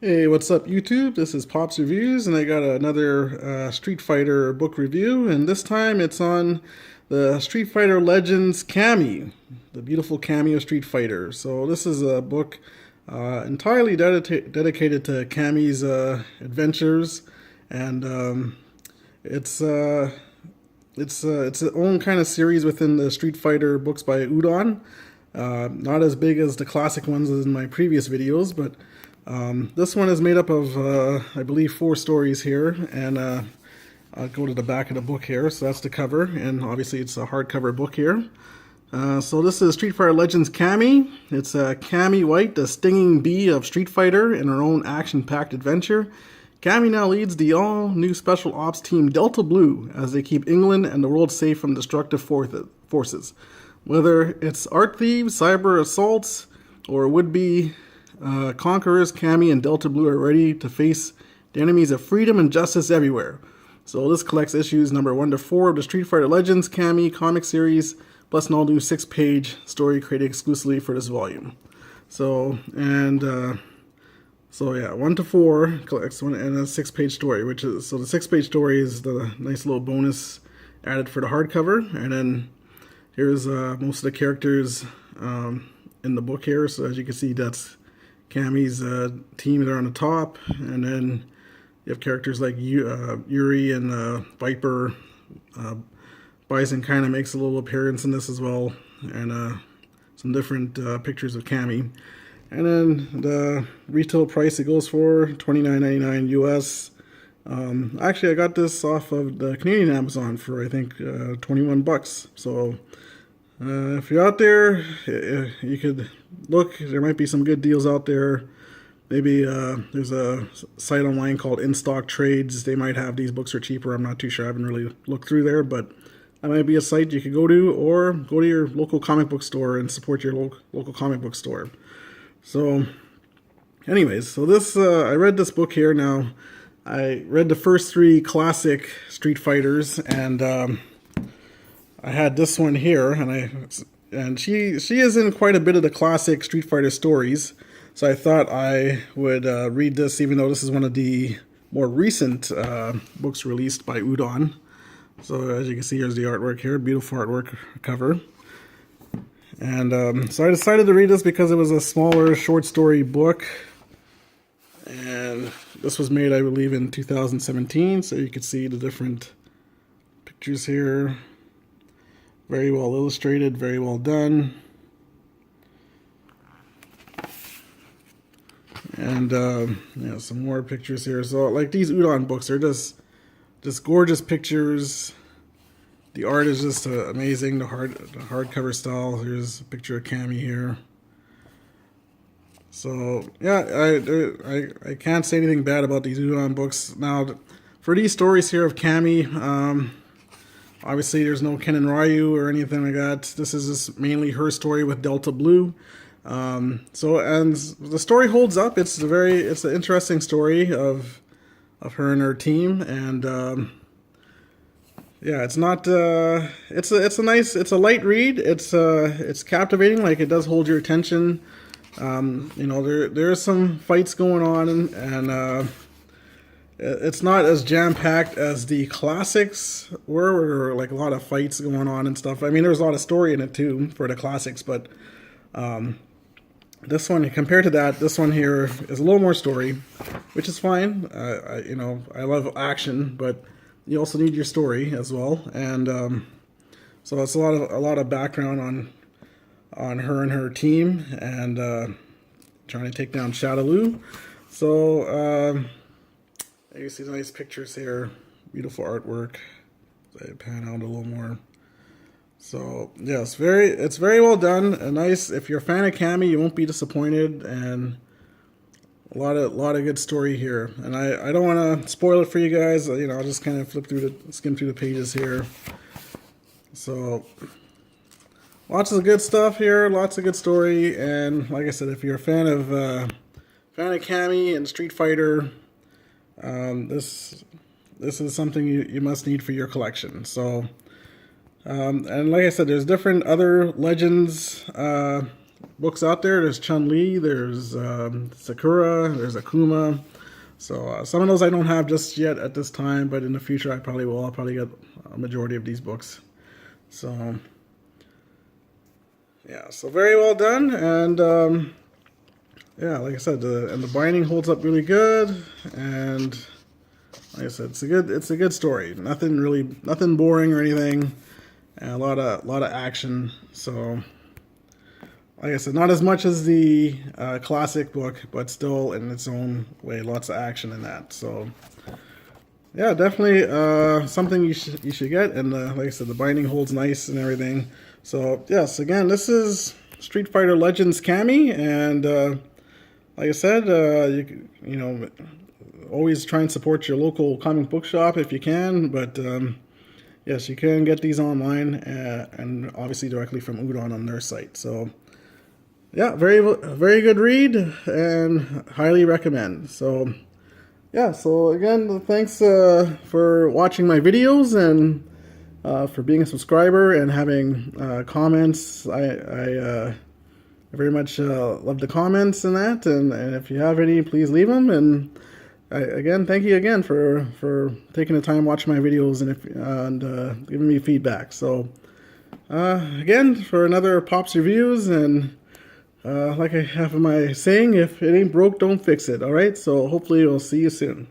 Hey, what's up, YouTube? This is Pops Reviews, and I got another Street Fighter book review, and this time it's on the Street Fighter Legends Cammy, the beautiful Cammy of Street Fighter. So this is a book entirely dedicated to Cammy's adventures, and it's its own kind of series within the Street Fighter books by Udon. Not as big as the classic ones as in my previous videos, but this one is made up of, I believe, 4 stories here, and I'll go to the back of the book here. So that's the cover, and obviously it's a hardcover book here. So this is Street Fighter Legends Cammy. It's Cammy White, the stinging bee of Street Fighter, in her own action-packed adventure. Cammy now leads the all-new Special Ops team Delta Blue as they keep England and the world safe from destructive forces. Whether it's art thieves, cyber assaults, or would-be conquerors, Cammy and Delta Blue are ready to face the enemies of freedom and justice everywhere. So this collects issues number 1 to 4 of the Street Fighter Legends Cammy comic series, plus an all-new 6-page story created exclusively for this volume. So, yeah, 1 to 4 collects one and a 6-page story, which is, so the 6-page story is the nice little bonus added for the hardcover, and then here's most of the characters in the book here. So as you can see, that's Cammy's team there on the top, and then you have characters like Yuri and Viper. Bison kind of makes a little appearance in this as well, and some different pictures of Cammy. And then the retail price it goes for $29.99 US. Actually, I got this off of the Canadian Amazon for I think 21 bucks. So if you're out there, you could look. There might be some good deals out there. Maybe there's a site online called In Stock Trades. They might have these books for cheaper. I'm not too sure. I haven't really looked through there, but that might be a site you could go to, or go to your local comic book store and support your local comic book store. So anyways, so this I read this book here. Now I read the first 3 classic Street Fighters, and I had this one here, and she is in quite a bit of the classic Street Fighter stories. So I thought I would read this, even though this is one of the more recent books released by Udon. So as you can see, here's the artwork here, beautiful artwork cover. And so I decided to read this because it was a smaller short story book, and this was made, I believe, in 2017. So you can see the different pictures here. Very well illustrated, very well done. And yeah, some more pictures here. So like these Udon books are just gorgeous pictures. The art is just amazing. The hardcover style. Here's a picture of Cammy here. So yeah, I can't say anything bad about these Udon books. Now, for these stories here of Cammy, obviously there's no Ken and Ryu or anything like that. This is just mainly her story with Delta Blue. So, and the story holds up. It's an interesting story of her and her team, and yeah, it's not it's a light read. It's captivating. Like, it does hold your attention. You know, there's some fights going on, and it's not as jam-packed as the classics were, where there were like a lot of fights going on and stuff. I mean, there's a lot of story in it too for the classics, but this one, compared to that, this one here is a little more story, which is fine. You know, I love action, but you also need your story as well. And so it's a lot of background on her and her team, and trying to take down Shadaloo. So you see nice pictures here, beautiful artwork. I pan out a little more. So yeah, it's very well done. A nice, if you're a fan of Cammy, you won't be disappointed, and a lot of good story here. And I don't want to spoil it for you guys. You know, I'll just kind of skim through the pages here. So lots of good stuff here, lots of good story, and like I said, if you're a fan of Cammy and Street Fighter, this is something you must need for your collection. So. And like I said, there's different other Legends books out there. There's Chun-Li, there's Sakura, there's Akuma. So some of those I don't have just yet at this time, but in the future I probably will. I'll probably get a majority of these books. So yeah, so very well done, and yeah, like I said, and the binding holds up really good, and like I said, it's a good story. Nothing boring or anything, and a lot of action. So like I said, not as much as the classic book, but still in its own way, lots of action in that. So yeah, definitely something you should get. And like I said, the binding holds nice and everything. So yes, again, this is Street Fighter Legends Cammy, and like I said, you know, always try and support your local comic book shop if you can. But yes, you can get these online, and obviously directly from Udon on their site. So yeah, very good read, and highly recommend. So yeah, so again, thanks for watching my videos, and for being a subscriber and having comments. I very much love the comments and that, and if you have any, please leave them. And again, thank you again for taking the time watching my videos and giving me feedback. So again, for another Pops Reviews, and like I have my saying, if it ain't broke, don't fix it. All right, so hopefully we'll see you soon.